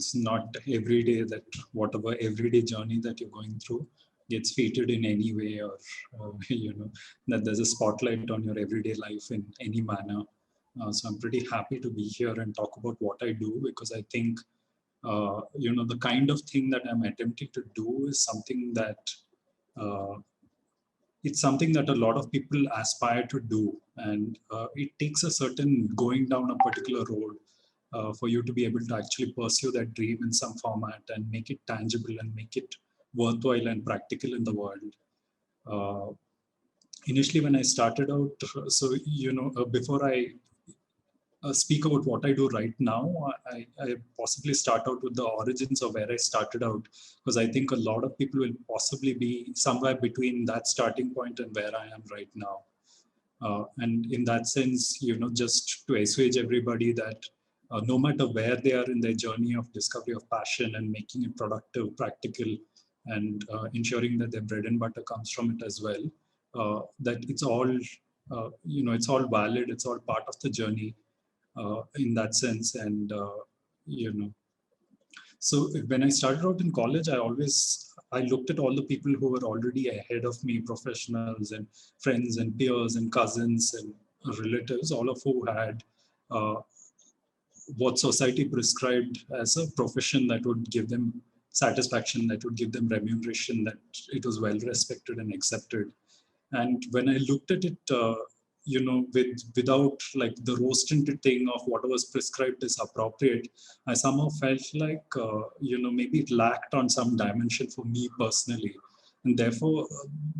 it's not every day that whatever everyday journey that you're going through gets featured in any way, or that there's a spotlight on your everyday life in any manner. So I'm pretty happy to be here and talk about what I do, because I think the kind of thing that I'm attempting to do is something that uh, it's something that a lot of people aspire to do, and it takes a certain going down a particular road for you to be able to actually pursue that dream in some format and make it tangible and make it worthwhile and practical in the world. Uh, Initially, when I started out, before I speak about what I do right now, I possibly start out with the origins of where I started out, because I think a lot of people will possibly be somewhere between that starting point and where I am right now. And in that sense, just to assuage everybody that no matter where they are in their journey of discovery of passion and making it productive, practical, and ensuring that their bread and butter comes from it as well, that it's all, it's all valid, it's all part of the journey in that sense. And, you know, so when I started out in college, I looked at all the people who were already ahead of me, professionals and friends and peers and cousins and relatives, all of who had uh, what society prescribed as a profession that would give them satisfaction, that would give them remuneration, that it was well respected and accepted. And when I looked at it, without like the rose-tinted thing of what was prescribed is appropriate, I somehow felt like, maybe it lacked on some dimension for me personally. And therefore,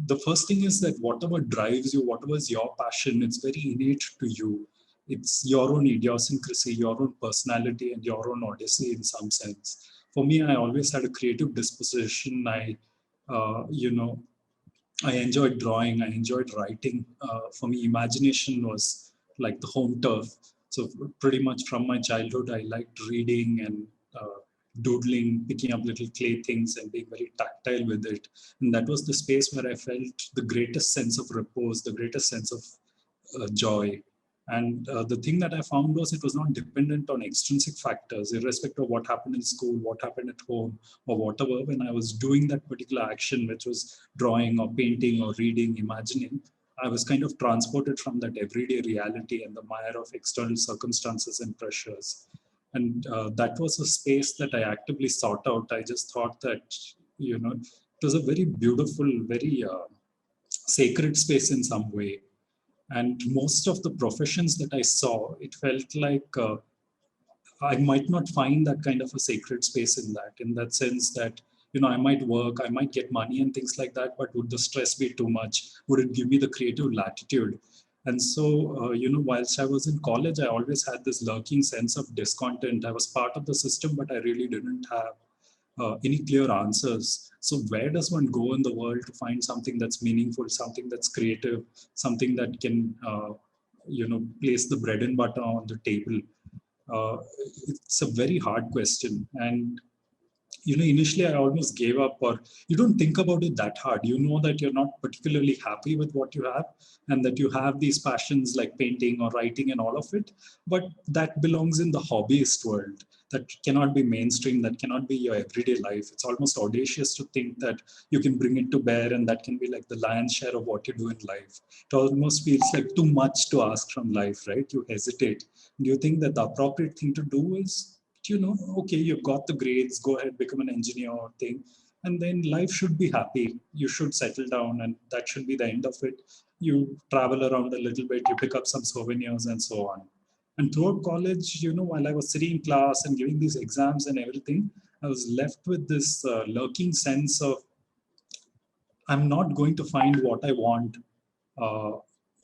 the first thing is that whatever drives you, whatever is your passion, it's very innate to you. It's your own idiosyncrasy, your own personality, and your own odyssey in some sense. For me, I always had a creative disposition. I enjoyed drawing. I enjoyed writing. For me, imagination was like the home turf. So pretty much from my childhood, I liked reading and doodling, picking up little clay things and being very tactile with it. And that was the space where I felt the greatest sense of repose, the greatest sense of joy. And the thing that I found was it was not dependent on extrinsic factors, irrespective of what happened in school, what happened at home, or whatever. When I was doing that particular action, which was drawing or painting or reading, imagining, I was kind of transported from that everyday reality and the mire of external circumstances and pressures. And that was a space that I actively sought out. I just thought that, it was a very beautiful, very sacred space in some way. And most of the professions that I saw, it felt like I might not find that kind of a sacred space in that sense that, I might work, I might get money and things like that, but would the stress be too much? Would it give me the creative latitude? And so, whilst I was in college, I always had this lurking sense of discontent. I was part of the system, but I really didn't have any clear answers. So where does one go in the world to find something that's meaningful, something that's creative, something that can, place the bread and butter on the table? Uh, it's a very hard question. And initially I almost gave up, or you don't think about it that hard. You know that you're not particularly happy with what you have, and that you have these passions like painting or writing and all of it, but that belongs in the hobbyist world. That cannot be mainstream, that cannot be your everyday life. It's almost audacious to think that you can bring it to bear and that can be like the lion's share of what you do in life. It almost feels like too much to ask from life, right? You hesitate. Do you think that the appropriate thing to do is, okay, you've got the grades, go ahead, become an engineer or thing. And then life should be happy. You should settle down and that should be the end of it. You travel around a little bit, you pick up some souvenirs and so on. And throughout college, while I was sitting in class and giving these exams and everything, I was left with this lurking sense of, I'm not going to find what I want uh,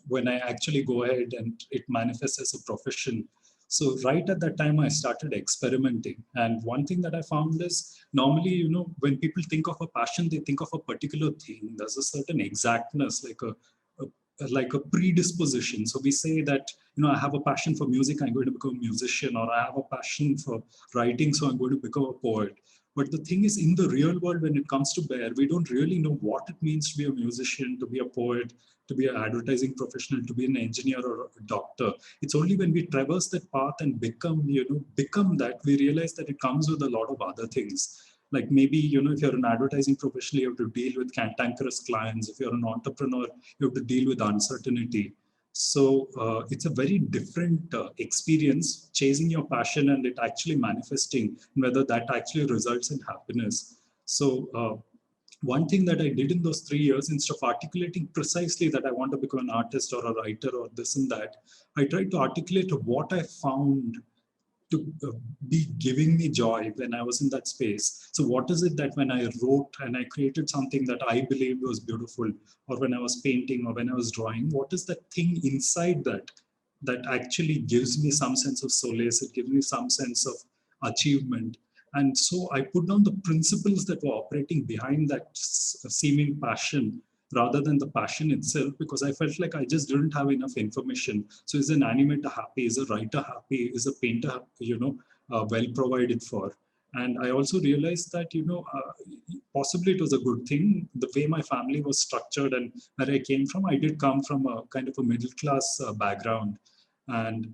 when I actually go ahead and it manifests as a profession. So right at that time, I started experimenting. And one thing that I found is normally, when people think of a passion, they think of a particular thing. There's a certain exactness, like a like a predisposition. So we say that, you know, I have a passion for music, I'm going to become a musician, or I have a passion for writing, so I'm going to become a poet. But the thing is, in the real world, when it comes to bear, we don't really know what it means to be a musician, to be a poet, to be an advertising professional, to be an engineer or a doctor. It's only when we traverse that path and become, you know, become that, we realize that it comes with a lot of other things. Like maybe, you know, if you're an advertising professional, you have to deal with cantankerous clients. If you're an entrepreneur, you have to deal with uncertainty. So it's a very different experience, chasing your passion and it actually manifesting, whether that actually results in happiness. So one thing that I did in those 3 years, instead of articulating precisely that I want to become an artist or a writer or this and that, I tried to articulate what I found to be giving me joy when I was in that space. So what is it that when I wrote and I created something that I believed was beautiful, or when I was painting or when I was drawing, what is that thing inside that that actually gives me some sense of solace, it gives me some sense of achievement. And so I put down the principles that were operating behind that seeming passion rather than the passion itself, because I felt like I just didn't have enough information. So is an animator happy? Is a writer happy? Is a painter, you know, well provided for? And I also realized that, you know, possibly it was a good thing. The way my family was structured and where I came from, I did come from a kind of a middle class background. And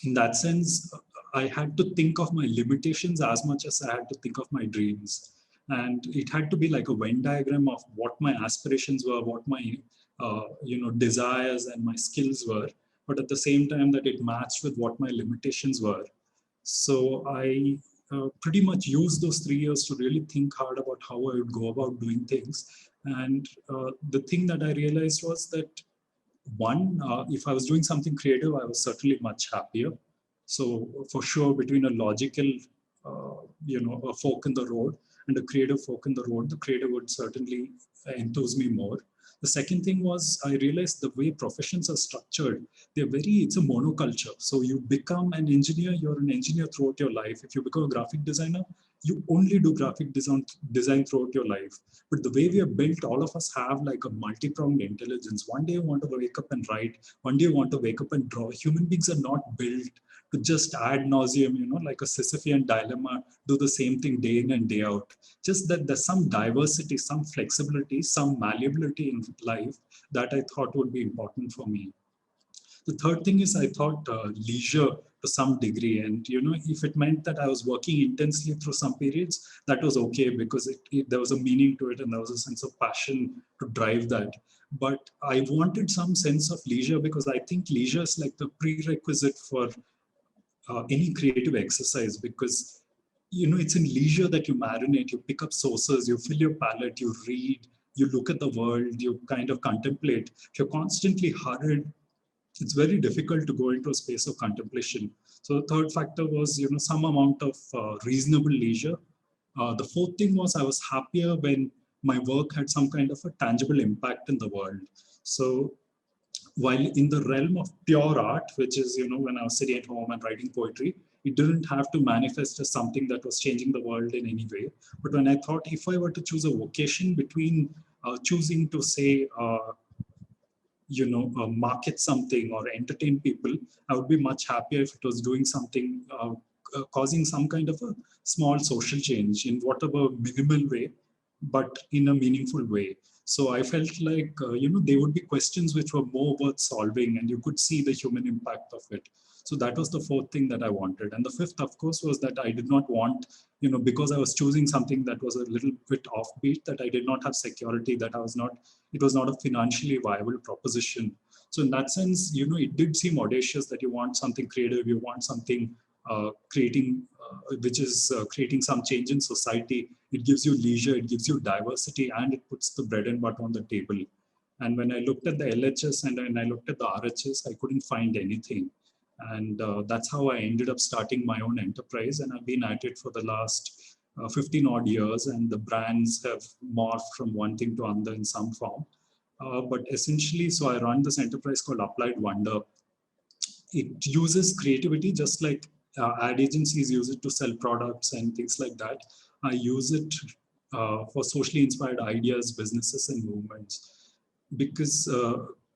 in that sense, I had to think of my limitations as much as I had to think of my dreams. And it had to be like a Venn diagram of what my aspirations were, what my you know, desires and my skills were, but at the same time that it matched with what my limitations were. So I pretty much used those 3 years to really think hard about how I would go about doing things. And the thing that I realized was that one, if I was doing something creative, I was certainly much happier. So for sure, between a logical, you know, a fork in the road and a creative fork in the road, the creative would certainly enthuse me more. The second thing was I realized the way professions are structured, it's a monoculture. So you become an engineer, you're an engineer throughout your life. If you become a graphic designer, you only do graphic design throughout your life. But the way we are built, all of us have like a multi-pronged intelligence. One day you want to wake up and write, one day you want to wake up and draw. Human beings are not built to just ad nauseum, you know, like a Sisyphean dilemma, do the same thing day in and day out. Just that there's some diversity, some flexibility, some malleability in life that I thought would be important for me. The third thing is I thought leisure to some degree. And, you know, if it meant that I was working intensely through some periods, that was okay because there was a meaning to it and there was a sense of passion to drive that. But I wanted some sense of leisure because I think leisure is like the prerequisite for any creative exercise, because, you know, it's in leisure that you marinate, you pick up sources, you fill your palette, you read, you look at the world, you kind of contemplate. If you're constantly hurried, it's very difficult to go into a space of contemplation. So the third factor was, you know, some amount of reasonable leisure. The fourth thing was I was happier when my work had some kind of a tangible impact in the world. So while in the realm of pure art, which is, you know, when I was sitting at home and writing poetry, it didn't have to manifest as something that was changing the world in any way. But when I thought if I were to choose a vocation between choosing to say, you know, market something or entertain people, I would be much happier if it was doing something, causing some kind of a small social change in whatever minimal way, but in a meaningful way. So I felt like, you know, there would be questions which were more worth solving and you could see the human impact of it. So that was the fourth thing that I wanted. And the fifth, of course, was that I did not want, you know, because I was choosing something that was a little bit offbeat, that I did not have security, that I was not, it was not a financially viable proposition. So in that sense, you know, it did seem audacious that you want something creative, you want something which is creating some change in society. It gives you leisure, it gives you diversity, and it puts the bread and butter on the table. And when I looked at the LHS and when I looked at the RHS, I couldn't find anything. And that's how I ended up starting my own enterprise. And I've been at it for the last 15 odd years, and the brands have morphed from one thing to another in some form. But essentially, so I run this enterprise called Applied Wonder. It uses creativity just like ad agencies use it to sell products and things like that. I use it for socially inspired ideas, businesses, and movements. Because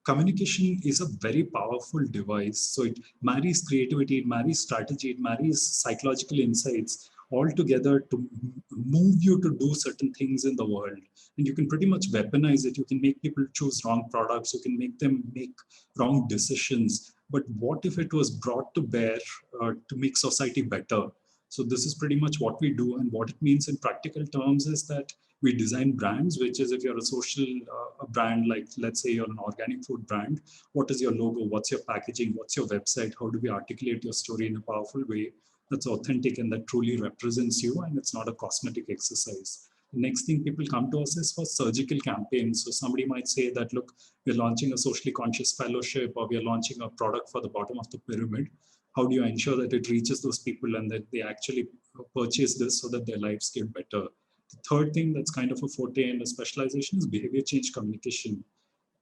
communication is a very powerful device. So it marries creativity, it marries strategy, it marries psychological insights all together to move you to do certain things in the world. And you can pretty much weaponize it. You can make people choose wrong products. You can make them make wrong decisions. But what if it was brought to bear to make society better? So this is pretty much what we do. And what it means in practical terms is that we design brands, which is if you're a social brand, like let's say you're an organic food brand, what is your logo? What's your packaging? What's your website? How do we articulate your story in a powerful way that's authentic and that truly represents you, and it's not a cosmetic exercise? The next thing people come to us is for surgical campaigns. So somebody might say that, look, we're launching a socially conscious fellowship, or we're launching a product for the bottom of the pyramid. How do you ensure that it reaches those people and that they actually purchase this so that their lives get better? The third thing that's kind of a forte and a specialization is behavior change communication.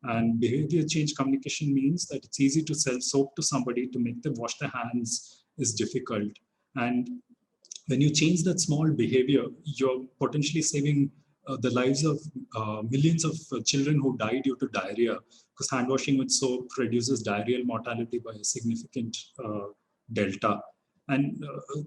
And behavior change communication means that it's easy to sell soap to somebody. To make them wash their hands is difficult. And when you change that small behavior, you're potentially saving the lives of millions of children who die due to diarrhea, because hand washing with soap reduces diarrheal mortality by a significant delta. And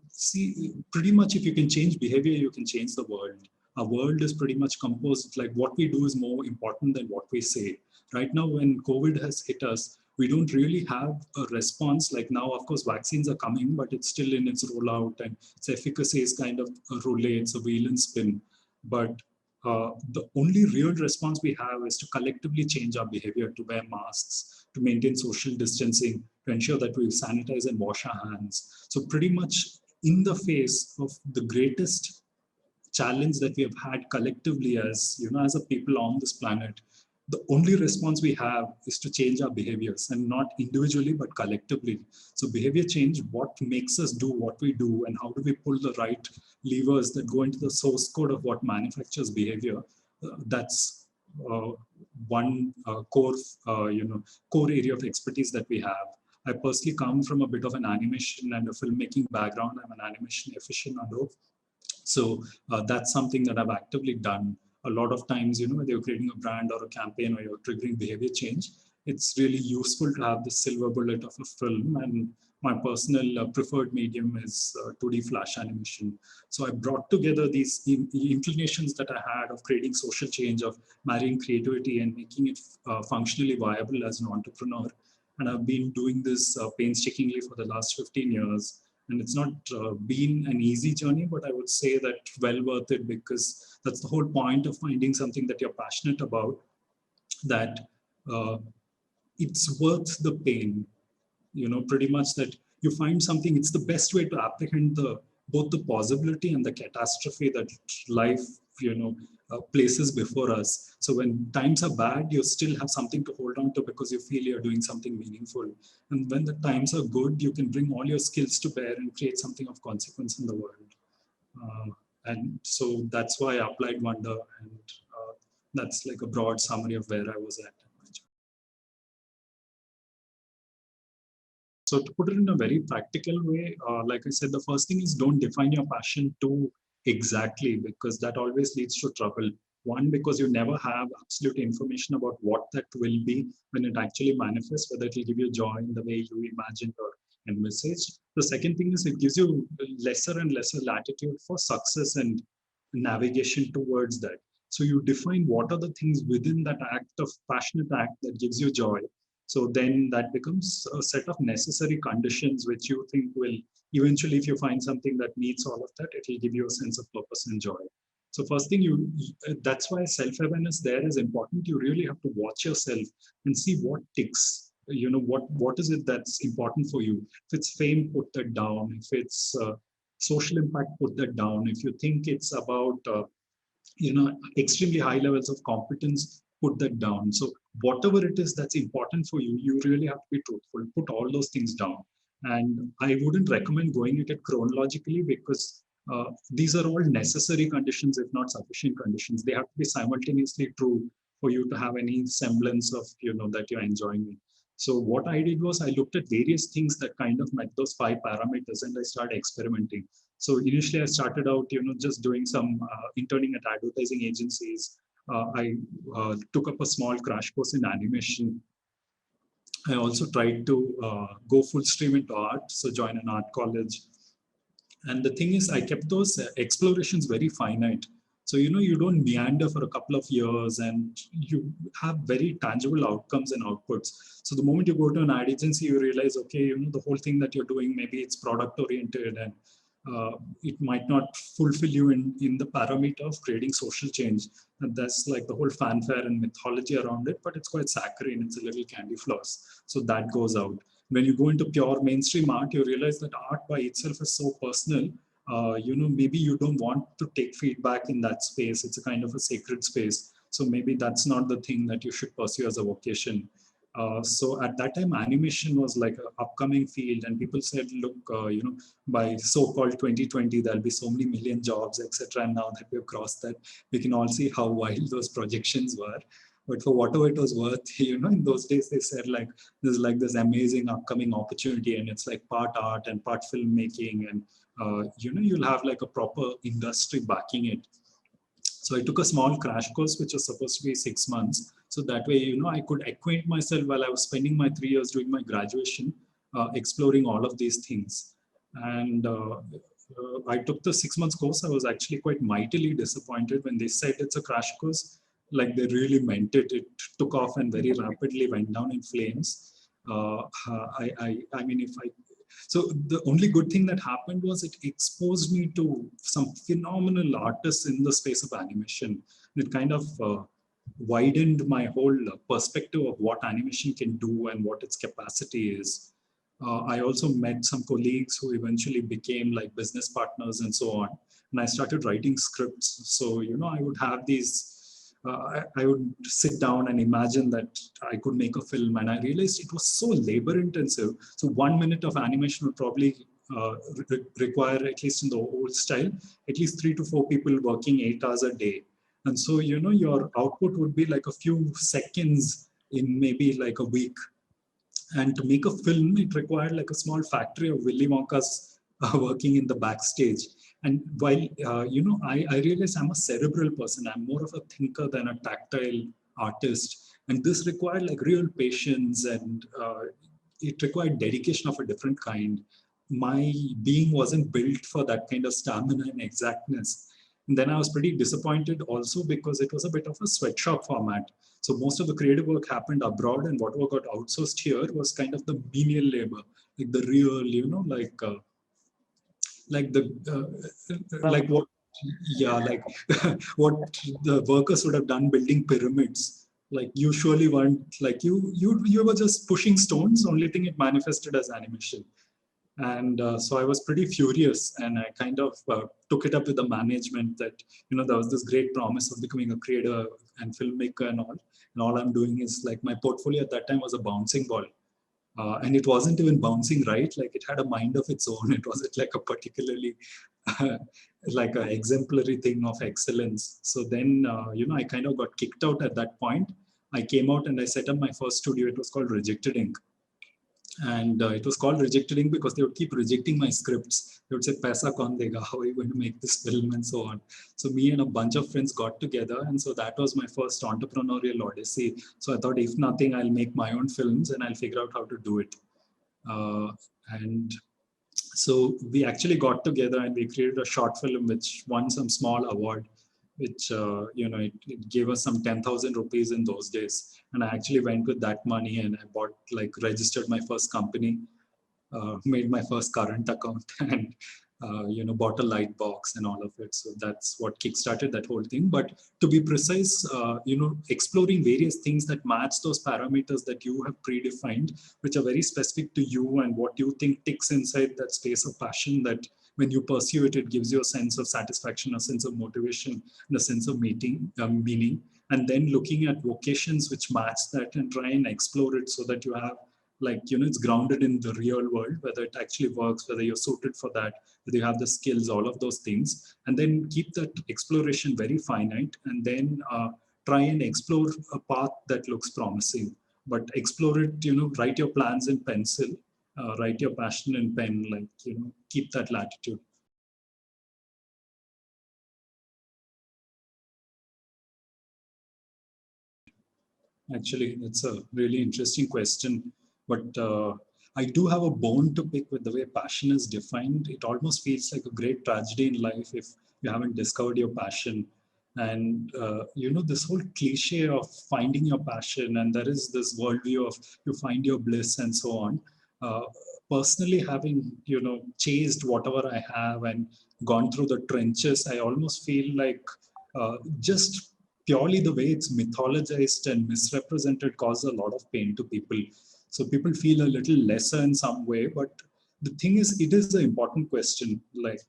see, pretty much if you can change behavior, you can change the world. Our world is pretty much composed, like what we do is more important than what we say. Right now, when COVID has hit us, we don't really have a response. Like now, of course, vaccines are coming, but it's still in its rollout, and its efficacy is kind of a roulette, it's a wheel and spin. But the only real response we have is to collectively change our behavior, to wear masks, to maintain social distancing, to ensure that we sanitize and wash our hands. So pretty much in the face of the greatest challenge that we have had collectively as, as a people on this planet, the only response we have is to change our behaviors, and not individually, but collectively. So behavior change, what makes us do what we do, and how do we pull the right levers that go into the source code of what manufactures behavior? That's one core area of expertise that we have. I personally come from a bit of an animation and a filmmaking background. I'm an animation aficionado. So that's something that I've actively done. A lot of times, when you're creating a brand or a campaign or you're triggering behavior change, it's really useful to have the silver bullet of a film. And my personal preferred medium is 2D flash animation. So I brought together these inclinations that I had of creating social change, of marrying creativity and making it functionally viable as an entrepreneur. And I've been doing this painstakingly for the last 15 years. And it's not been an easy journey, but I would say that well worth it, because that's the whole point of finding something that you're passionate about, that uh, it's worth the pain. Pretty much that you find something, it's the best way to apprehend both the possibility and the catastrophe that life, places before us. So when times are bad, you still have something to hold on to because you feel you're doing something meaningful. And when the times are good, you can bring all your skills to bear and create something of consequence in the world. And so that's why I applied Wonder, and that's like a broad summary of where I was at. So to put it in a very practical way, like I said, the first thing is don't define your passion too exactly, because that always leads to trouble. One, because you never have absolute information about what that will be when it actually manifests, whether it will give you joy in the way you imagined or envisaged. The second thing is it gives you lesser and lesser latitude for success and navigation towards that. So you define what are the things within that act of passionate act that gives you joy. So then that becomes a set of necessary conditions which you think will eventually, if you find something that meets all of that, it will give you a sense of purpose and joy. So first thing, that's why self-awareness there is important. You really have to watch yourself and see what ticks. What is it that's important for you? If it's fame, put that down. If it's social impact, put that down. If you think it's about extremely high levels of competence, put that down. So whatever it is that's important for you, you really have to be truthful, put all those things down. And I wouldn't recommend going at it chronologically, because these are all necessary conditions, if not sufficient conditions. They have to be simultaneously true for you to have any semblance of that you're enjoying it. So what I did was I looked at various things that kind of met those 5 parameters, and I started experimenting. So initially, I started out, just doing some interning at advertising agencies. I took up a small crash course in animation. I also tried to go full stream into art, so join an art college. And the thing is, I kept those explorations very finite. So, you don't meander for a couple of years and you have very tangible outcomes and outputs. So the moment you go to an ad agency, you realize, okay, the whole thing that you're doing, maybe it's product oriented and it might not fulfill you in the parameter of creating social change. And that's like the whole fanfare and mythology around it, but it's quite saccharine. It's a little candy floss. So that goes out. When you go into pure mainstream art, you realize that art by itself is so personal. Maybe you don't want to take feedback in that space. It's a kind of a sacred space. So maybe that's not the thing that you should pursue as a vocation. So at that time, animation was like an upcoming field, and people said, look, by so-called 2020, there'll be so many million jobs, etc. And now that we've crossed that, we can all see how wild those projections were. But for whatever it was worth, in those days, they said like, there's like this amazing upcoming opportunity, and it's like part art and part filmmaking, and you'll have like a proper industry backing it. So I took a small crash course, which was supposed to be 6 months. So that way, I could acquaint myself while I was spending my 3 years doing my graduation, exploring all of these things. And I took the 6 months course. I was actually quite mightily disappointed when they said it's a crash course. Like they really meant it. It took off and very rapidly went down in flames. I mean, if I so the only good thing that happened was it exposed me to some phenomenal artists in the space of animation. It kind of widened my whole perspective of what animation can do and what its capacity is. I also met some colleagues who eventually became like business partners and so on. And I started writing scripts. So, I would have these I would sit down and imagine that I could make a film, and I realized it was so labor intensive. So 1 minute of animation would probably require, at least in the old style, at least 3 to 4 people working 8 hours a day. And so, your output would be like a few seconds in maybe like a week. And to make a film, it required like a small factory of Willy Wonka's working in the backstage. And while, I realize I'm a cerebral person, I'm more of a thinker than a tactile artist. And this required like real patience, and it required dedication of a different kind. My being wasn't built for that kind of stamina and exactness. And then I was pretty disappointed also because it was a bit of a sweatshop format. So most of the creative work happened abroad, and whatever got outsourced here was kind of the menial labor, like the real, like the like what, yeah, like what the workers would have done building pyramids. Like you surely weren't like you were just pushing stones. Only thing it manifested as animation. And so I was pretty furious, and I kind of took it up with the management that there was this great promise of becoming a creator and filmmaker and all I'm doing is like my portfolio at that time was a bouncing ball, and it wasn't even bouncing right. Like it had a mind of its own. It wasn't like a particularly like an exemplary thing of excellence. So then I kind of got kicked out at that point. I came out and I set up my first studio. It was called Rejected Ink. And it was called Rejected Ink because they would keep rejecting my scripts. They would say, Paisa kaun dega? How are you going to make this film? And so on. So me and a bunch of friends got together. And so that was my first entrepreneurial odyssey. So I thought, if nothing, I'll make my own films and I'll figure out how to do it. And so we actually got together and we created a short film which won some small award, which it gave us some 10,000 rupees in those days. And I actually went with that money and I bought, like, registered my first company, made my first current account, and bought a light box and all of it. So that's what kickstarted that whole thing. But to be precise, exploring various things that match those parameters that you have predefined, which are very specific to you and what you think ticks inside that space of passion, that when you pursue it, it gives you a sense of satisfaction, a sense of motivation, and a sense of meaning. And then looking at vocations which match that and try and explore it so that you have, like, it's grounded in the real world, whether it actually works, whether you're suited for that, whether you have the skills, all of those things. And then keep that exploration very finite, and then try and explore a path that looks promising. But explore it, write your plans in pencil, write your passion in pen, like, keep that latitude. Actually, that's a really interesting question. But I do have a bone to pick with the way passion is defined. It almost feels like a great tragedy in life if you haven't discovered your passion. And this whole cliche of finding your passion, and there is this worldview of you find your bliss and so on. Uh, Personally, having chased whatever I have and gone through the trenches, I almost feel like just purely the way it's mythologized and misrepresented causes a lot of pain to people. So people feel a little lesser in some way, but the thing is, it is an important question. Like,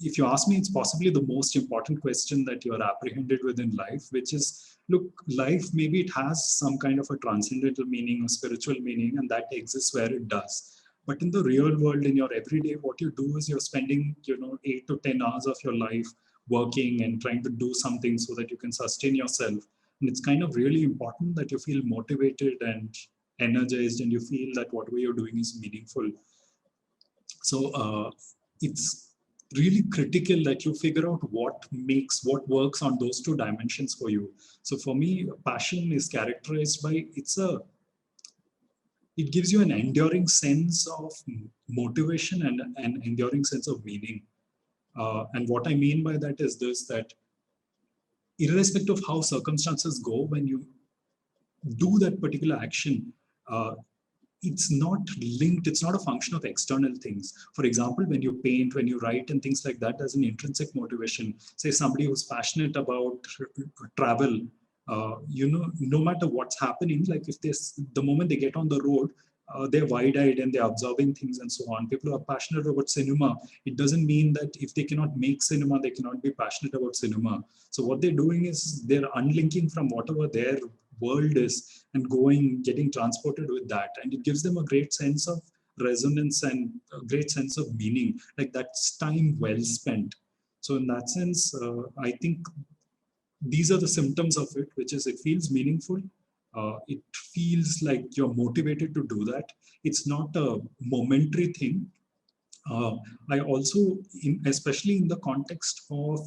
if you ask me, it's possibly the most important question that you're apprehended with in life, which is, look, life, maybe it has some kind of a transcendental meaning or spiritual meaning, and that exists where it does. But in the real world, in your everyday, what you do is you're spending, 8 to 10 hours of your life working and trying to do something so that you can sustain yourself. And it's kind of really important that you feel motivated and energized, and you feel that whatever you're doing is meaningful. So it's really critical that you figure out what works on those two dimensions for you. So for me, passion is characterized by it gives you an enduring sense of motivation and an enduring sense of meaning. And what I mean by that is this: that irrespective of how circumstances go, when you do that particular action, uh, it's not linked, it's not a function of external things. For example, when you paint, when you write and things like that, there's an intrinsic motivation. Say somebody who's passionate about travel, no matter what's happening, like if this, the moment they get on the road, they're wide-eyed and they're observing things and so on. People who are passionate about cinema, it doesn't mean that if they cannot make cinema, they cannot be passionate about cinema. So what they're doing is they're unlinking from whatever their world is and getting transported with that. And it gives them a great sense of resonance and a great sense of meaning. Like, that's time well spent. So in that sense, I think these are the symptoms of it, which is it feels meaningful. It feels like you're motivated to do that. It's not a momentary thing. I also, especially in the context of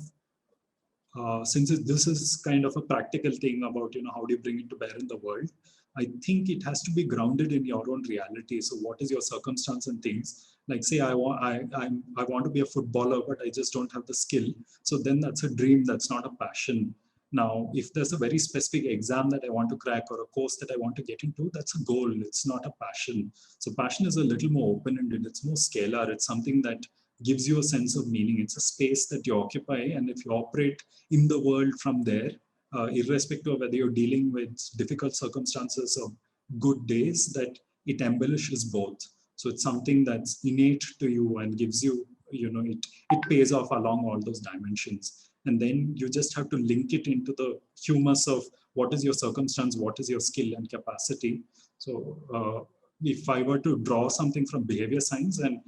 since this is kind of a practical thing about how do you bring it to bear in the world, I think it has to be grounded in your own reality. So what is your circumstance and things, like say I want to be a footballer, but I just don't have the skill. So then that's a dream, that's not a passion. Now if there's a very specific exam that I want to crack or a course that I want to get into, that's a goal, it's not a passion. So passion is a little more open-ended, it's more scalar, it's something that gives you a sense of meaning. It's a space that you occupy, and if you operate in the world from there, irrespective of whether you're dealing with difficult circumstances or good days, that it embellishes both. So it's something that's innate to you and gives you, it pays off along all those dimensions. And then you just have to link it into the humus of what is your circumstance, what is your skill and capacity. So if I were to draw something from behavior science, and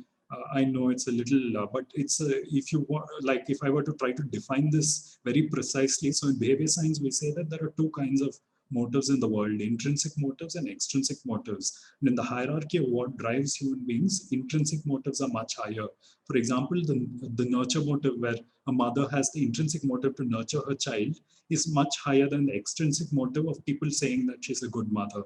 I know it's a little, but it's if you want, like if I were to try to define this very precisely. So in behavior science, we say that there are two kinds of motives in the world: intrinsic motives and extrinsic motives. And in the hierarchy of what drives human beings, intrinsic motives are much higher. For example, the nurture motive, where a mother has the intrinsic motive to nurture her child, is much higher than the extrinsic motive of people saying that she's a good mother.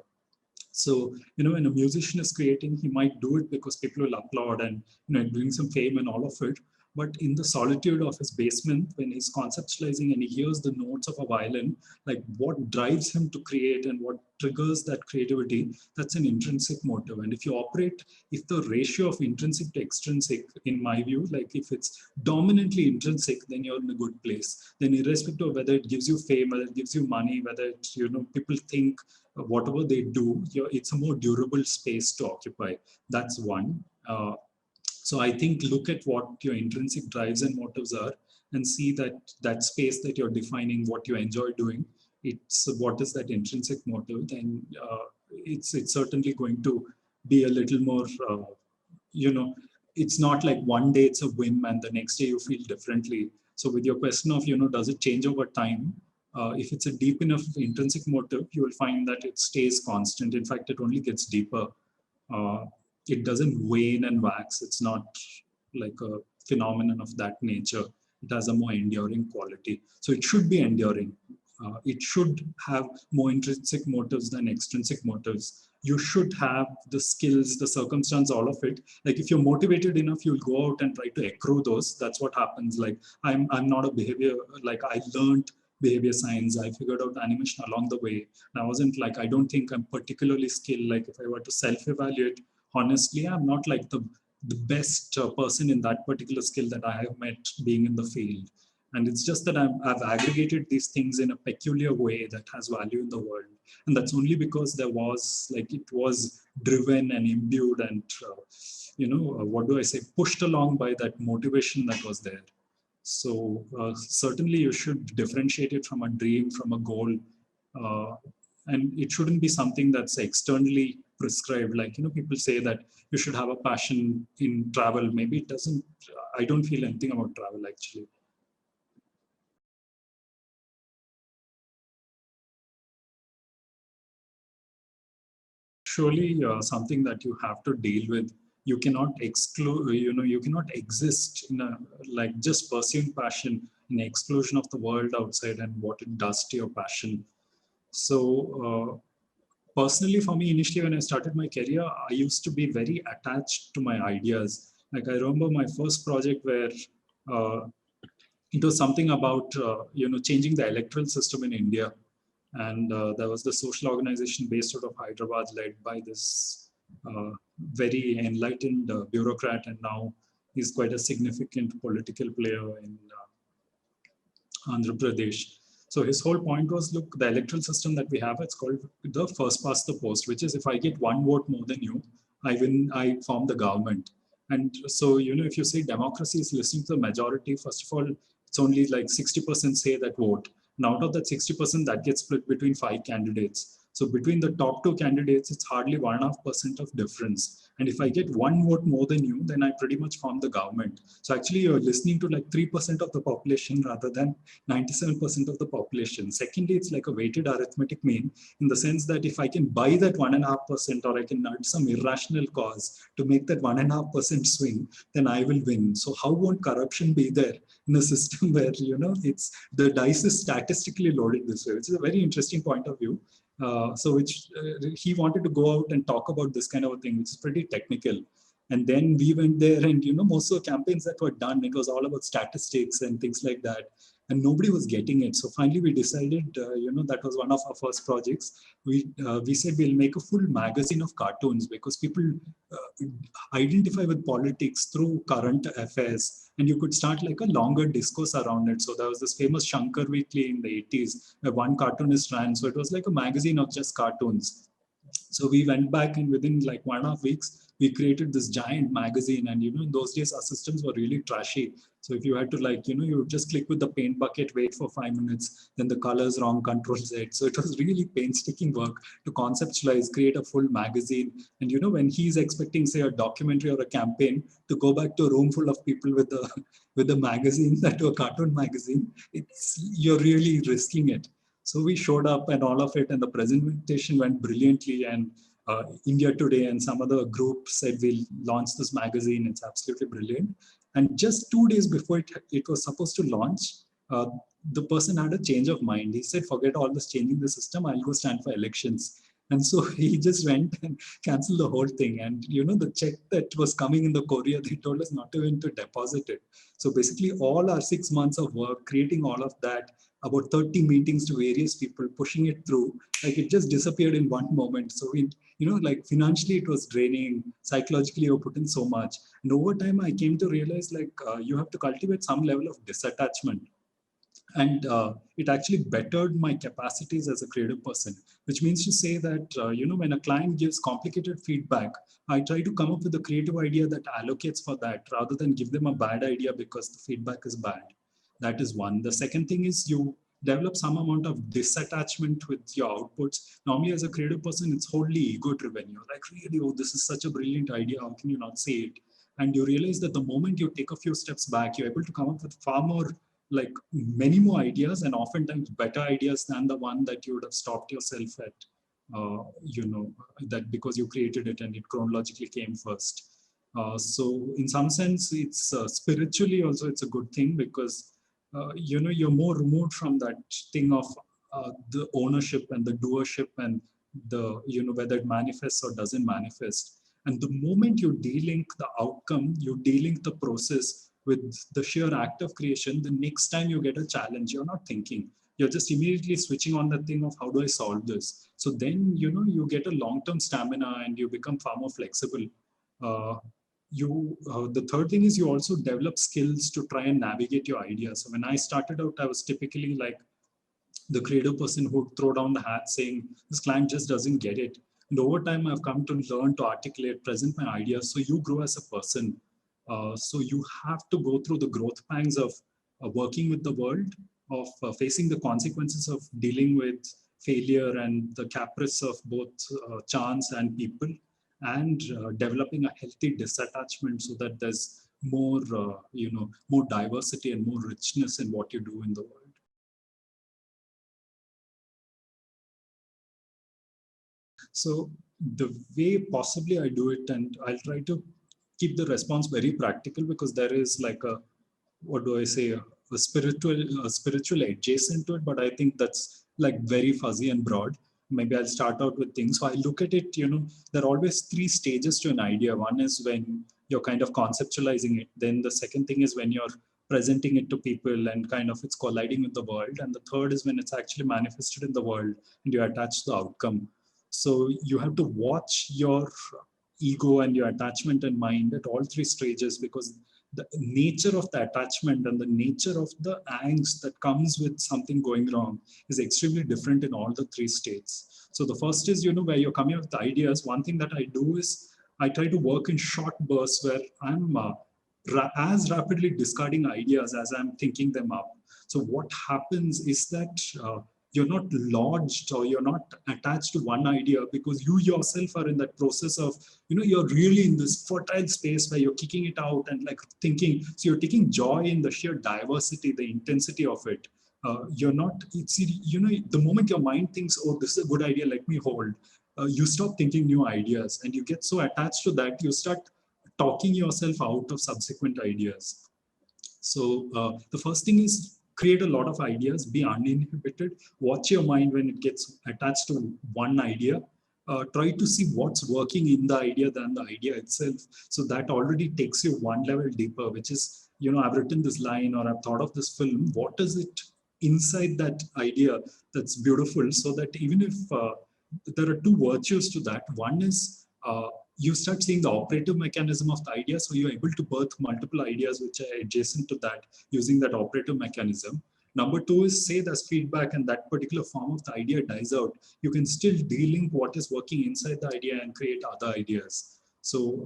So, when a musician is creating, he might do it because people will applaud and, it brings him fame and all of it. But in the solitude of his basement, when he's conceptualizing and he hears the notes of a violin, like what drives him to create and what triggers that creativity, that's an intrinsic motive. And if you operate, if the ratio of intrinsic to extrinsic, in my view, like if it's dominantly intrinsic, then you're in a good place. Then irrespective of whether it gives you fame, whether it gives you money, whether it, people think whatever they do, it's a more durable space to occupy. That's one. So I think look at what your intrinsic drives and motives are, and see that space that you're defining, what you enjoy doing. It's what is that intrinsic motive? Then it's certainly going to be a little more. It's not like one day it's a whim and the next day you feel differently. So with your question of does it change over time? If it's a deep enough intrinsic motive, you will find that it stays constant. In fact, it only gets deeper. Uh, it doesn't wane and wax. It's not like a phenomenon of that nature. It has a more enduring quality. So it should be enduring. It should have more intrinsic motives than extrinsic motives. You should have the skills, the circumstance, all of it. Like if you're motivated enough, you'll go out and try to accrue those. That's what happens. Like I'm not a behavior, like I learned behavior science. I figured out animation along the way. And I wasn't like, I don't think I'm particularly skilled. Like if I were to self-evaluate, honestly, I'm not like the best person in that particular skill that I have met being in the field. And it's just that I've aggregated these things in a peculiar way that has value in the world. And that's only because there was like, it was driven and imbued and, what do I say, pushed along by that motivation that was there. So certainly you should differentiate it from a dream, from a goal. And it shouldn't be something that's externally prescribed. Like, people say that you should have a passion in travel. Maybe it doesn't, I don't feel anything about travel actually. Surely something that you have to deal with. You cannot exclude, you cannot exist in a, like just pursuing passion in exclusion of the world outside and what it does to your passion. So personally for me, initially when I started my career, I used to be very attached to my ideas. Like I remember my first project where uh, it was something about, changing the electoral system in India. And there was the social organization based out of Hyderabad, led by this very enlightened bureaucrat, and now he's quite a significant political player in Andhra Pradesh. So his whole point was, look, the electoral system that we have, it's called the first past the post, which is if I get one vote more than you, I win, I form the government. And so, if you say democracy is listening to the majority, first of all, it's only like 60% say that vote. And out of that 60%, that gets split between 5 candidates. So between the top 2 candidates, it's hardly 1.5% of difference. And if I get one vote more than you, then I pretty much form the government. So actually, you're listening to like 3% of the population rather than 97% of the population. Secondly, it's like a weighted arithmetic mean in the sense that if I can buy that 1.5% or I can nudge some irrational cause to make that 1.5% swing, then I will win. So how won't corruption be there in a system where, it's the dice is statistically loaded this way, which is a very interesting point of view. So which he wanted to go out and talk about this kind of a thing, which is pretty technical. And then we went there and, most of the campaigns that were done, it was all about statistics and things like that. And nobody was getting it. So finally we decided, that was one of our first projects. We said we'll make a full magazine of cartoons because people identify with politics through current affairs. And you could start like a longer discourse around it. So there was this famous Shankar Weekly in the 80s where one cartoonist ran. So it was like a magazine of just cartoons. So we went back and within like 1.5 weeks, we created this giant magazine. And, in those days, our systems were really trashy. So if you had to like, you would just click with the paint bucket, wait for 5 minutes, then the color's wrong, Control Z. So it was really painstaking work to conceptualize, create a full magazine. And, when he's expecting, say, a documentary or a campaign to go back to a room full of people with a magazine, that to a cartoon magazine, you're really risking it. So we showed up and all of it, and the presentation went brilliantly. And India Today and some other group said we'll launch this magazine. It's absolutely brilliant. And just 2 days before it was supposed to launch, the person had a change of mind. He said, forget all this changing the system, I'll go stand for elections. And so he just went and canceled the whole thing. And the check that was coming in the courier, they told us not even to deposit it. So basically all our 6 months of work, creating all of that, about 30 meetings to various people, pushing it through, like it just disappeared in one moment. So we, like financially it was draining, psychologically you put in so much. And over time, I came to realize like you have to cultivate some level of disattachment. And it actually bettered my capacities as a creative person, which means to say that, when a client gives complicated feedback, I try to come up with a creative idea that allocates for that rather than give them a bad idea because the feedback is bad. That is one. The second thing is you develop some amount of disattachment with your outputs. Normally, as a creative person, it's wholly ego driven. You're like, really, oh, this is such a brilliant idea. How can you not say it? And you realize that the moment you take a few steps back, you're able to come up with far more, like many more ideas, and oftentimes better ideas than the one that you would have stopped yourself at, that because you created it and it chronologically came first. So in some sense, it's spiritually also, it's a good thing because, you're more removed from that thing of the ownership and the doership and the, whether it manifests or doesn't manifest. And the moment you delink the outcome, you delink the process with the sheer act of creation, the next time you get a challenge, you're not thinking. You're just immediately switching on the thing of how do I solve this? So then, you get a long-term stamina and you become far more flexible. The third thing is you also develop skills to try and navigate your ideas. So when I started out, I was typically like the creative person who would throw down the hat saying, this client just doesn't get it. And over time, I've come to learn to articulate, present my ideas. So you grow as a person. So you have to go through the growth pangs of working with the world, of facing the consequences of dealing with failure and the caprice of both chance and people, and developing a healthy disattachment so that there's more, more diversity and more richness in what you do in the world. So the way possibly I do it, and I'll try to keep the response very practical because there is like a, what do I say, a spiritual adjacent to it, but I think that's like very fuzzy and broad. Maybe I'll start out with things. So I look at it, there are always three stages to an idea. One is when you're kind of conceptualizing it. Then the second thing is when you're presenting it to people and kind of it's colliding with the world. And the third is when it's actually manifested in the world and you attach the outcome. So you have to watch your ego and your attachment and mind at all three stages, because the nature of the attachment and the nature of the angst that comes with something going wrong is extremely different in all the three states. So the first is, where you're coming up with ideas. One thing that I do is I try to work in short bursts where I'm as rapidly discarding ideas as I'm thinking them up. So what happens is that you're not lodged or you're not attached to one idea, because you yourself are in that process of, you're really in this fertile space where you're kicking it out and like thinking. So you're taking joy in the sheer diversity, the intensity of it. You're not, it's, the moment your mind thinks, oh, this is a good idea, let me hold, you stop thinking new ideas and you get so attached to that, you start talking yourself out of subsequent ideas. So the first thing is create a lot of ideas, be uninhibited, watch your mind when it gets attached to one idea. Try to see what's working in the idea than the idea itself. So that already takes you one level deeper, which is, I've written this line or I've thought of this film. What is it inside that idea that's beautiful? So that even if there are two virtues to that, one is you start seeing the operative mechanism of the idea. So you're able to birth multiple ideas which are adjacent to that using that operative mechanism. Number two is, say there's feedback and that particular form of the idea dies out, you can still delink what is working inside the idea and create other ideas. So,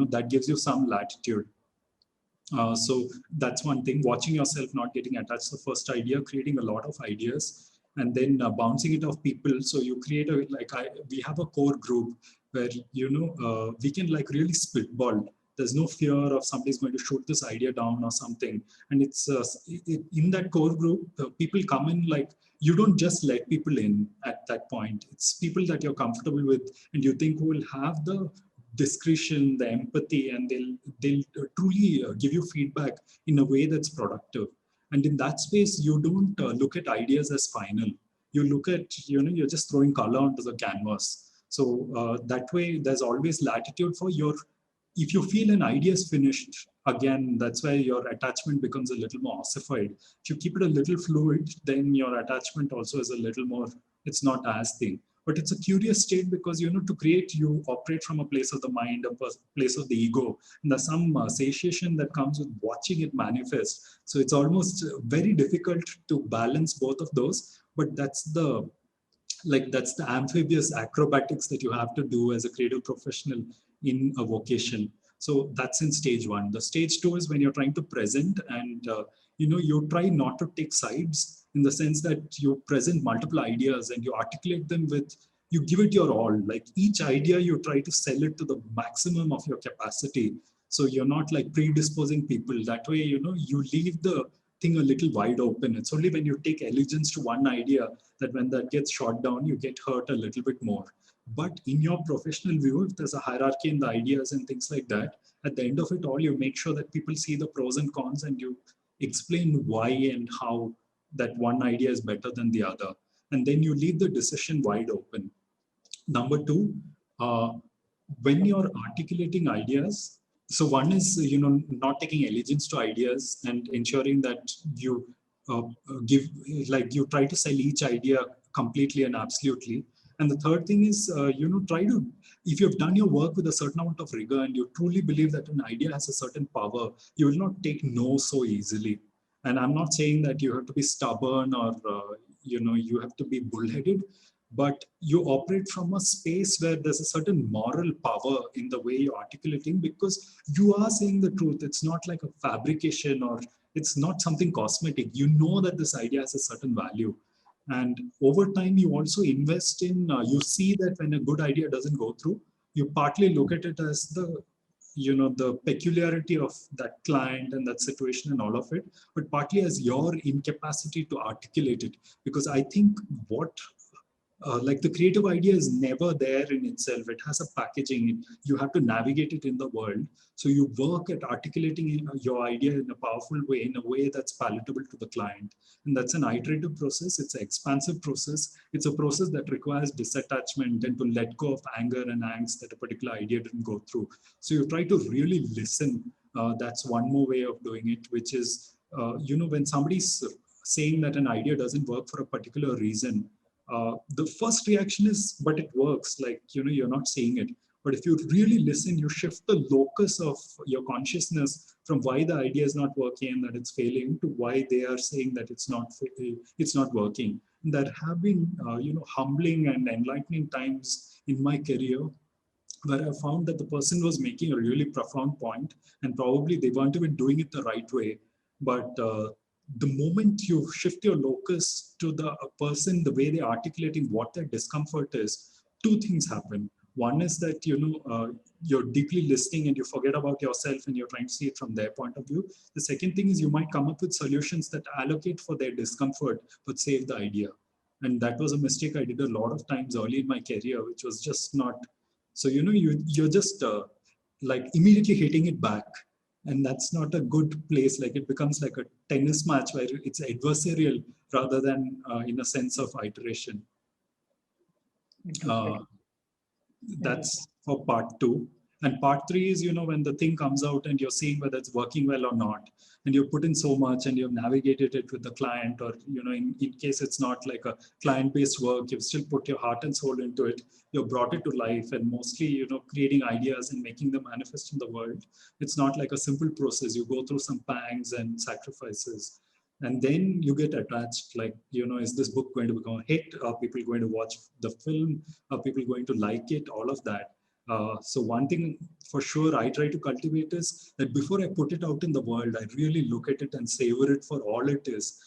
that gives you some latitude. So that's one thing, watching yourself, not getting attached to the first idea, creating a lot of ideas, and then bouncing it off people. So you create a, we have a core group where, we can like really spitball. There's no fear of somebody's going to shoot this idea down or something. And it's in that core group, people come in like, you don't just let people in at that point. It's people that you're comfortable with and you think will have the discretion, the empathy, and they'll truly give you feedback in a way that's productive. And in that space, you don't look at ideas as final. You look at, you're just throwing color onto the canvas. So that way, there's always latitude for your, if you feel an idea is finished, again, that's where your attachment becomes a little more ossified. If you keep it a little fluid, then your attachment also is a little more, it's not as thin. But it's a curious state because, to create, you operate from a place of the mind, a place of the ego. And there's some satiation that comes with watching it manifest. So it's almost very difficult to balance both of those. But that's the amphibious acrobatics that you have to do as a creative professional in a vocation. So that's in stage one. The stage two is when you're trying to present and, you try not to take sides, in the sense that you present multiple ideas and you articulate them with, you give it your all. Like each idea, you try to sell it to the maximum of your capacity. So you're not like predisposing people. That way, you leave the thing a little wide open. It's only when you take allegiance to one idea that when that gets shot down, you get hurt a little bit more. But in your professional view, if there's a hierarchy in the ideas and things like that, at the end of it all, you make sure that people see the pros and cons and you explain why and how that one idea is better than the other. and then you leave the decision wide open. Number two, when you're articulating ideas, so one is, not taking allegiance to ideas and ensuring that you give, like you try to sell each idea completely and absolutely. And the third thing is, try to, if you've done your work with a certain amount of rigor and you truly believe that an idea has a certain power, you will not take no so easily. And I'm not saying that you have to be stubborn or, you have to be bullheaded, but you operate from a space where there's a certain moral power in the way you're articulating, because you are saying the truth. It's not like a fabrication, or it's not something cosmetic. You know that this idea has a certain value. And over time, you also invest in, you see that when a good idea doesn't go through, you partly look at it as the peculiarity of that client and that situation and all of it, but partly as your incapacity to articulate it. Because I think like the creative idea is never there in itself. It has a packaging. You have to navigate it in the world. So you work at articulating your idea in a powerful way, in a way that's palatable to the client. And that's an iterative process. It's an expansive process. It's a process that requires disattachment and to let go of anger and angst that a particular idea didn't go through. So you try to really listen. That's one more way of doing it, which is, when somebody's saying that an idea doesn't work for a particular reason, the first reaction is, but it works, like, you're not saying it. But if you really listen, you shift the locus of your consciousness from why the idea is not working and that it's failing to why they are saying that it's not working. And there have been, humbling and enlightening times in my career where I found that the person was making a really profound point, and probably they weren't even doing it the right way. But the moment you shift your locus to the person, the way they're articulating what their discomfort is, two things happen. One is that, you're deeply listening and you forget about yourself and you're trying to see it from their point of view. The second thing is you might come up with solutions that allocate for their discomfort, but save the idea. And that was a mistake I did a lot of times early in my career, which was just not, so, you're just like immediately hitting it back. And that's not a good place. Like it becomes like a tennis match where it's adversarial rather than in a sense of iteration. That's for part two. And part three is, when the thing comes out and you're seeing whether it's working well or not, and you put in so much and you've navigated it with the client, or, in case it's not like a client-based work, you've still put your heart and soul into it. You've brought it to life, and mostly, creating ideas and making them manifest in the world. It's not like a simple process. You go through some pangs and sacrifices. And then you get attached, like, is this book going to become a hit? Are people going to watch the film? Are people going to like it? All of that. So one thing for sure I try to cultivate is that before I put it out in the world, I really look at it and savor it for all it is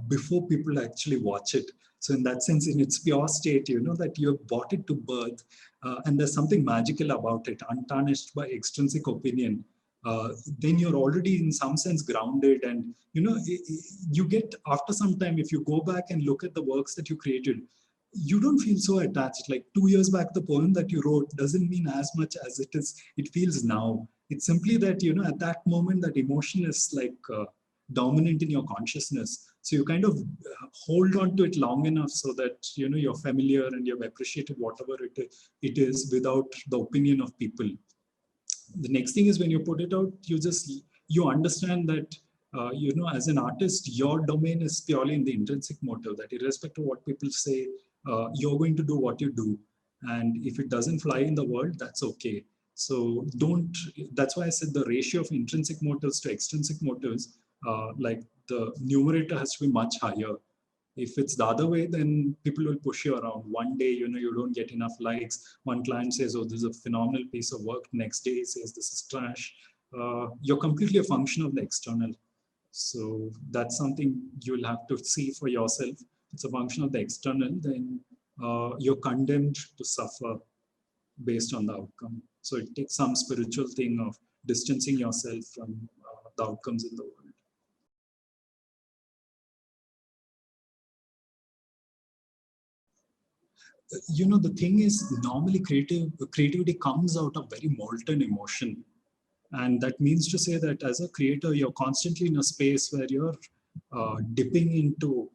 before people actually watch it. So in that sense, in its pure state, that you have brought it to birth, and there's something magical about it, untarnished by extrinsic opinion. Then you're already in some sense grounded, and you get, after some time, if you go back and look at the works that you created, you don't feel so attached. Like 2 years back, the poem that you wrote doesn't mean as much as it feels now. It's simply that, at that moment, that emotion is like dominant in your consciousness. So you kind of hold on to it long enough so that, you're familiar and you've appreciated whatever it is without the opinion of people. The next thing is, when you put it out, you understand that, as an artist, your domain is purely in the intrinsic motive, that irrespective of what people say, you're going to do what you do. And if it doesn't fly in the world, that's okay. So that's why I said the ratio of intrinsic motives to extrinsic motives, like the numerator has to be much higher. If it's the other way, then people will push you around. One day, you don't get enough likes. One client says, oh, this is a phenomenal piece of work. Next day, he says, this is trash. You're completely a function of the external. So that's something you'll have to see for yourself. It's a function of the external, then you're condemned to suffer based on the outcome. So it takes some spiritual thing of distancing yourself from the outcomes in the world. The thing is, normally creativity comes out of very molten emotion. And that means to say that as a creator, you're constantly in a space where you're dipping into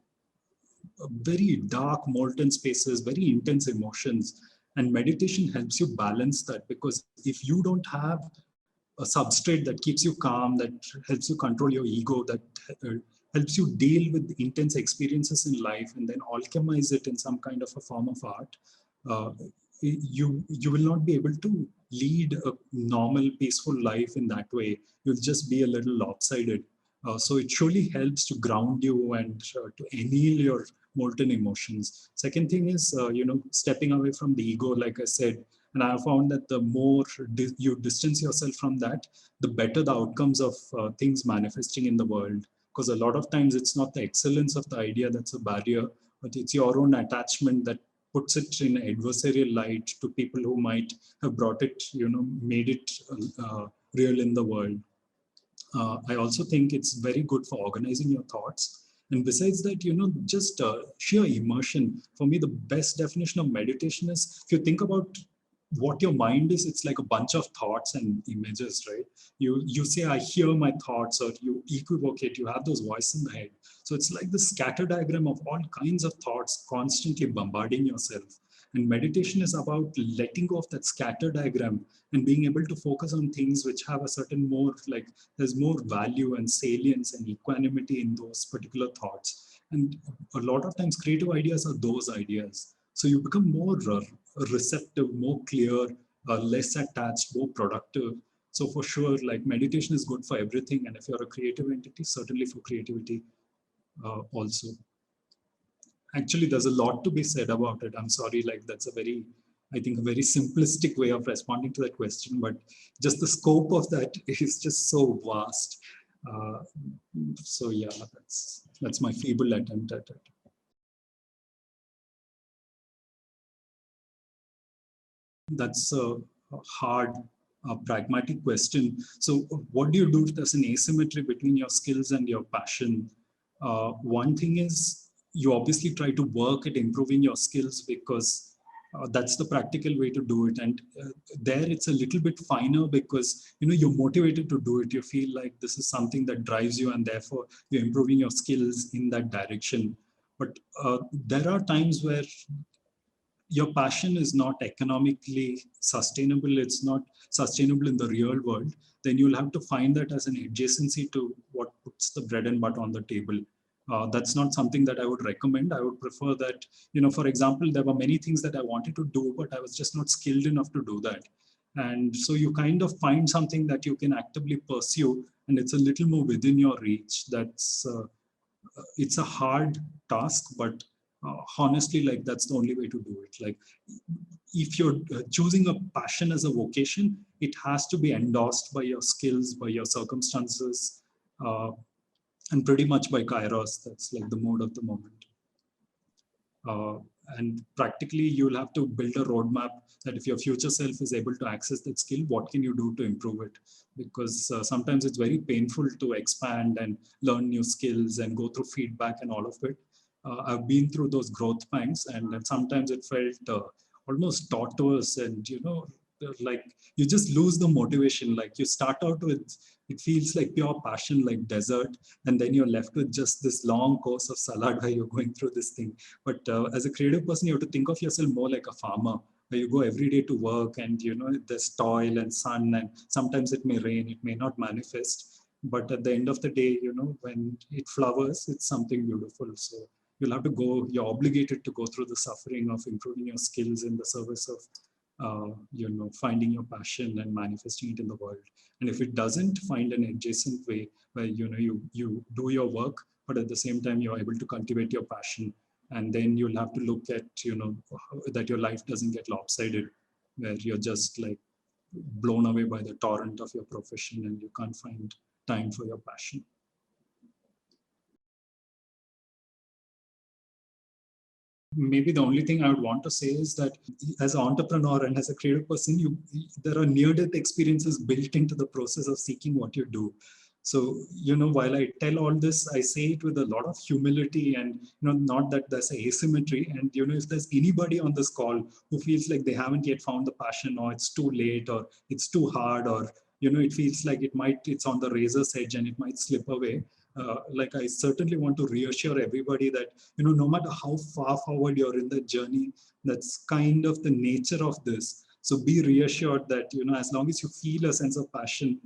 very dark, molten spaces, very intense emotions. And meditation helps you balance that, because if you don't have a substrate that keeps you calm, that helps you control your ego, that uh, helps you deal with intense experiences in life and then alchemize it in some kind of a form of art, uh, you will not be able to lead a normal, peaceful life in that way. You'll just be a little lopsided. So it surely helps to ground you and to anneal your molten emotions. Second thing is, stepping away from the ego, like I said. And I have found that the more you distance yourself from that, the better the outcomes of things manifesting in the world. Because a lot of times it's not the excellence of the idea that's a barrier, but it's your own attachment that puts it in adversarial light to people who might have brought it, made it real in the world. I also think it's very good for organizing your thoughts. And besides that, just sheer immersion. For me, the best definition of meditation is, if you think about what your mind is, it's like a bunch of thoughts and images, right? You say, I hear my thoughts, or you equivocate, you have those voices in the head. So it's like the scatter diagram of all kinds of thoughts constantly bombarding yourself. And meditation is about letting go of that scatter diagram and being able to focus on things which have a certain more, like, there's more value and salience and equanimity in those particular thoughts. And a lot of times creative ideas are those ideas. So you become more receptive, more clear, less attached, more productive. So for sure, like, meditation is good for everything. And if you're a creative entity, certainly for creativity also. Actually, there's a lot to be said about it. I'm sorry, like, that's a very, I think, a very simplistic way of responding to that question, but just the scope of that is just so vast. Uh, so yeah, that's my feeble attempt at it. That's a hard, pragmatic question. So what do you do if there's an asymmetry between your skills and your passion? One thing is, you obviously try to work at improving your skills, because that's the practical way to do it. And there it's a little bit finer, because you're motivated to do it. You feel like this is something that drives you, and therefore you're improving your skills in that direction. But there are times where your passion is not economically sustainable, it's not sustainable in the real world, then you'll have to find that as an adjacency to what puts the bread and butter on the table. That's not something that I would recommend. I would prefer that, for example, there were many things that I wanted to do, but I was just not skilled enough to do that. And so you kind of find something that you can actively pursue, and it's a little more within your reach. It's a hard task, but honestly, like, that's the only way to do it. Like, if you're choosing a passion as a vocation, it has to be endorsed by your skills, by your circumstances, uh, and pretty much by kairos. That's like the mode of the moment. And practically, you'll have to build a roadmap that if your future self is able to access that skill, what can you do to improve it? Because sometimes it's very painful to expand and learn new skills and go through feedback and all of it. I've been through those growth pangs, and sometimes it felt almost tortuous, and like, you just lose the motivation. Like, you start out with, it feels like pure passion, like desert, and then you're left with just this long course of salad where you're going through this thing. But as a creative person, you have to think of yourself more like a farmer, where you go every day to work, and there's toil and sun, and sometimes it may rain, it may not manifest. But at the end of the day, when it flowers, it's something beautiful. So you'll have to go, you're obligated to go through the suffering of improving your skills in the service of, finding your passion and manifesting it in the world. And if it doesn't, find an adjacent way where, you do your work, but at the same time, you're able to cultivate your passion. And then you'll have to look at, that your life doesn't get lopsided, where you're just like blown away by the torrent of your profession and you can't find time for your passion. Maybe the only thing I would want to say is that, as an entrepreneur and as a creative person, there are near-death experiences built into the process of seeking what you do. So, while I tell all this, I say it with a lot of humility, and, not that there's a asymmetry. And, if there's anybody on this call who feels like they haven't yet found the passion, or it's too late, or it's too hard, or, it feels like it's on the razor's edge and it might slip away, like I certainly want to reassure everybody that, no matter how far forward you're in the journey, that's kind of the nature of this. So be reassured that, as long as you feel a sense of passion,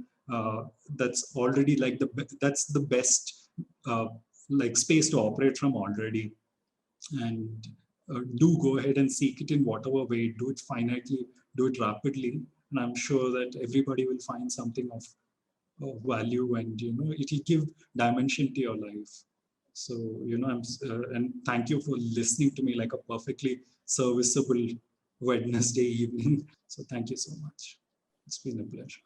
that's already like that's the best like space to operate from already. And do go ahead and seek it in whatever way. Do it finitely, do it rapidly, and I'm sure that everybody will find something of value, and it will give dimension to your life. So and thank you for listening to me like a perfectly serviceable Wednesday evening. So thank you so much. It's been a pleasure.